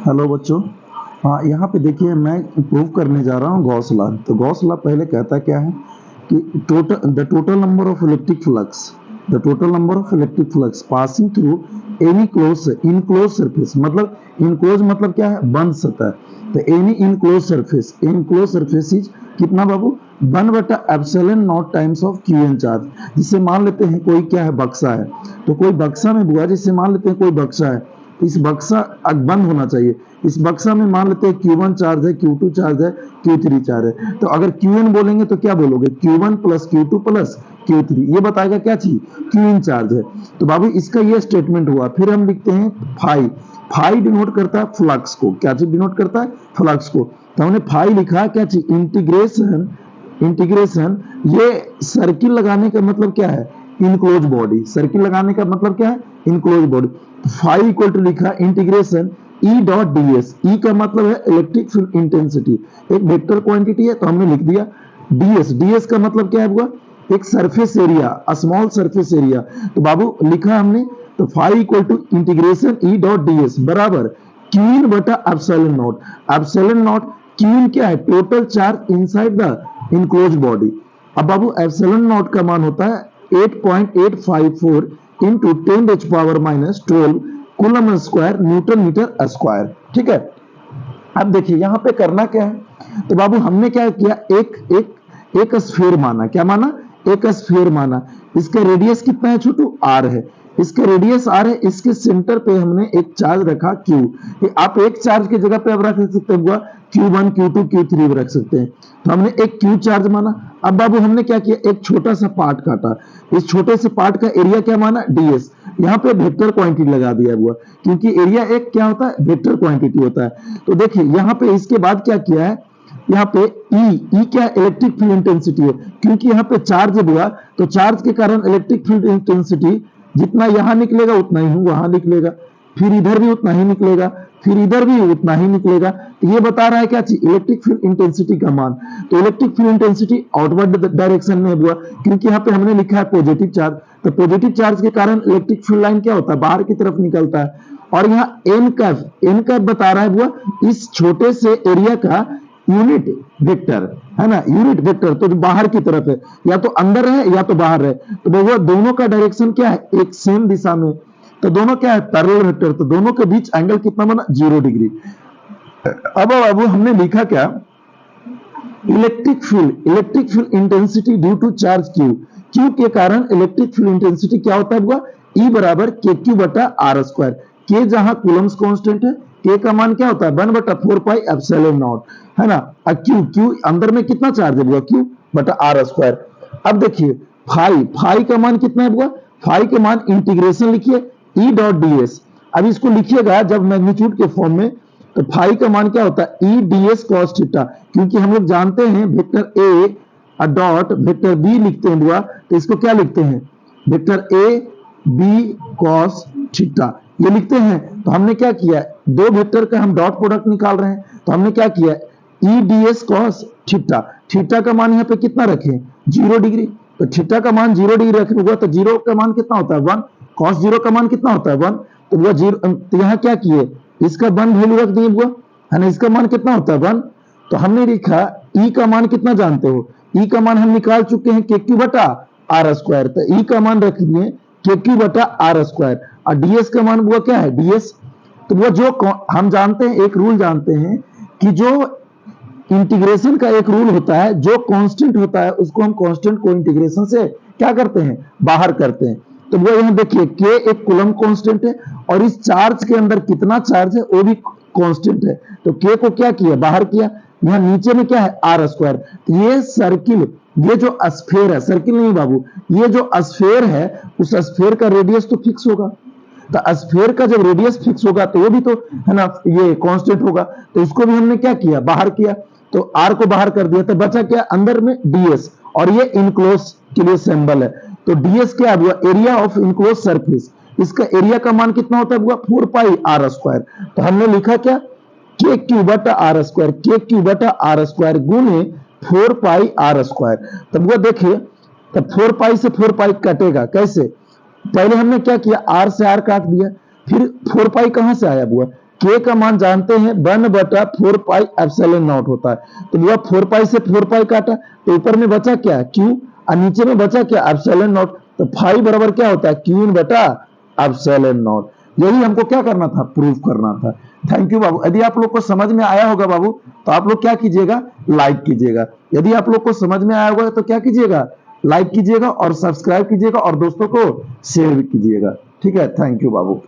Hello बच्चों। हाँ, यहाँ पे देखिए मैं प्रूव करने जा रहा हूँ गॉस लॉ। तो गॉस लॉ पहले कहता क्या है कि total number of electric flux passing through any enclose surface, मतलब इनक्लोज मतलब क्या है, बंद सतह। तो एनी इनक्लोज सरफेस इज कितना बाबू, 1/एप्सिलॉन naught times of q in charge. जिससे मान लेते हैं कोई क्या है, बक्सा है। तो कोई बक्सा में बुआ, जिससे मान लेते हैं कोई बक्सा है, इस बक्सा बंद होना चाहिए। इस बक्सा में मान लेते हैं Q1 चार्ज है, Q2 चार्ज है, Q3 चार्ज है। तो अगर Qn बोलेंगे तो क्या बोलोगे, Q1 plus Q2 plus Q3, ये बताएगा क्या चीज, Qn चार्ज है। तो बाबू इसका ये स्टेटमेंट हुआ। फिर हम लिखते हैं फाई। फाई डिनोट करता है फ्लक्स को। क्या चीज डिनोट करता है, फ्लक्स को। तो हमने फाई लिखा, क्या चीज, इंटीग्रेशन। ये सर्किल लगाने का मतलब क्या है, इनक्लोज बॉडी। सर्किल लगाने का मतलब क्या है, enclose body. Phi equal to लिखा integration E dot D s. E का मतलब है इलेक्ट्रिक फील्ड इंटेंसिटी, एक वेक्टर क्वांटिटी है तो हमने लिख दिया ds। ds का मतलब क्या है हुआ, एक surface area, small surface area. तो बाबू लिखा हमने, तो phi equal to integration E dot D S बराबर क्यून बटा epsilon naught. Epsilon naught q क्या है, total charge inside the enclose body. अब बाबू एप्सिलॉन नॉट का मान होता है 8.854 into 10⁻⁻12 coulomb square newton metre square. ठीक है। अब देखिए यहाँ पे करना क्या है, तो बाबू हमने क्या किया, एक स्फीयर माना। क्या माना, एक स्फीयर माना। इसका रेडियस कितना है छोटू, आर है। इसका रेडियस आर है। इसके सेंटर पे हमने एक चार्ज रखा क्यू। आप एक चार्ज की जगह पे अब रख सकते हैं Q1 Q2 Q3 रख सकते हैं। तो हमने एक क्यू चार्ज माना। अब बाबू हमने क्या किया, एक छोटा सा पार्ट काटा। इस छोटे से पार्ट का एरिया क्या माना, ds। यहाँ पे वेक्टर क्वांटिटी लगा दिया हुआ, क्योंकि एरिया एक क्या होता है, वेक्टर क्वांटिटी होता है। तो देखिए यहाँ पे इसके बाद क्या किया है, यहाँ पे ई क्या इलेक्ट्रिक फील्ड इंटेंसिटी है। क्योंकि यहाँ पे चार्ज हुआ, तो चार्ज के कारण इलेक्ट्रिक फील्ड इंटेंसिटी जितना यहाँ निकलेगा उतना ही वहां निकलेगा, फिर इधर भी उतना ही निकलेगा, फिर इधर भी उतना ही निकलेगा। तो ये बता रहा है क्या चीज, इलेक्ट्रिक फील्ड इंटेंसिटी का मान। तो electric field intensity outward direction में हुआ, क्योंकि यहाँ पे हमने लिखा है पॉजिटिव चार्ज। तो पॉजिटिव चार्ज के कारण इलेक्ट्रिक फील्ड लाइन क्या होता है, बाहर की तरफ निकलता है। और यहाँ एन कैप बता रहा है हुआ इस छोटे से एरिया का यूनिट वेक्टर है ना, यूनिट वेक्टर। तो जो बाहर की तरफ है, या तो अंदर है या तो बाहर है। तो वो दोनों का डायरेक्शन क्या है, एक सेम दिशा में। तो दोनों क्या है, पैरेलल वेक्टर। तो दोनों के बीच एंगल कितना बना, 0 डिग्री। अब हमने लिखा क्या, electric field intensity due to charge q के कारण इलेक्ट्रिक फील्ड इंटेंसिटी क्या होता है, E बराबर के क्यू बटा आर स्क्वायर। के जहां कूलम्स कांस्टेंट है, के का मान क्या होता है 1/4 पाई एप्सिलॉन नॉट, है ना। क्यू अंदर में कितना चार्ज है, क्यू बटा आर स्क्वायर। अब देखिए फाई का मान कितना है, फाई के मान इंटीग्रेशन लिखिए E डॉट डी एस। अब इसको लिखिएगा जब मैग्नीट्यूड के फॉर्म में, तो फाई का मान क्या होता है, E D S cos theta. क्योंकि हम लोग जानते हैं vector A dot vector B लिखते हैं बुआ, तो इसको क्या लिखते हैं, vector A B cos theta, ये लिखते हैं। तो हमने क्या किया, दो वेक्टर का हम डॉट प्रोडक्ट निकाल रहे हैं। तो हमने क्या किया, ई D S cos theta. Theta का मान यहाँ पे कितना रखें, 0 डिग्री। तो थीटा का मान 0 डिग्री रखेंगे, तो 0 का मान कितना होता है 1। कॉस 0 का मान कितना होता है 1। तो वो 0, तो यहाँ क्या किए, इसका 1 वैल्यू रख दिए हुआ, है ना। इसका मान कितना होता है 1। तो हमने लिखा ई का मान कितना जानते हो, ई का मान हम निकाल चुके हैं के क्यू बटा आर स्क्वायर। तो ई का मान रख दिए के क्यू बटा आर स्क्वायर। और डीएस का मान वो क्या है, डीएस। तो वो जो हम जानते हैं, एक रूल जानते हैं कि जो इंटीग्रेशन का एक रूल होता है, जो कांस्टेंट होता है उसको हम कांस्टेंट को इंटीग्रेशन से क्या करते हैं, बाहर करते हैं। तो वो यहाँ देखिए के एक कूलम कांस्टेंट है, और इस चार्ज के अंदर कितना चार्ज है वो भी कांस्टेंट है। तो के को क्या किया, बाहर किया। यहाँ नीचे में क्या है, आर स्क्वायर। ये सर्किल, ये जो स्फीयर है, सर्किल नहीं बाबू, ये जो स्फीयर है, उस स्फीयर का रेडियस तो फिक्स होगा। तो स्फीयर का जब रेडियस फिक्स होगा तो वो भी तो है ना, ये कांस्टेंट होगा। तो इसको भी हमने क्या किया, बाहर किया। तो आर को बाहर कर दिया, तो बचा क्या अंदर में, डीएस। और ये इनक्लोज के लिए सिंबल है। तो डीएस क्या हुआ, एरिया ऑफ इनक्लोज सरफेस। इसका एरिया का मान कितना होता है, 4 पाई आर स्क्वायर। तो हमने लिखा क्या, के क्यू बटा आर स्क्वायर, के क्यू बटा आर स्क्वायर गुने 4 पाई आर स्क्वायर। तब वो देखिए, तब 4 पाई से 4 पाई कटेगा कैसे, पहले हमने क्या किया, आर से आर काट दिया। फिर 4 पाई कहां से आया बुआ? के का मान जानते हैं 1/4 पाई एप्सिलॉन नॉट होता है। तो बुआ 4 पाई से 4 पाई काटा तो ऊपर में बचा क्या? क्यू, और नीचे में बचा क्या? Epsilon not. तो फाई बराबर क्या होता है? क्यू इन बटा एप्सिलॉन नॉट। यही हमको क्या करना था? प्रूव करना था। थैंक यू बाबू। यदि आप लोग को समझ में आया होगा बाबू तो आप लोग क्या कीजिएगा? लाइक कीजिएगा। यदि आप लोग को समझ में आया होगा तो क्या कीजिएगा? लाइक कीजिएगा और सब्सक्राइब कीजिएगा और दोस्तों को शेयर भी कीजिएगा। ठीक है, थैंक यू बाबू।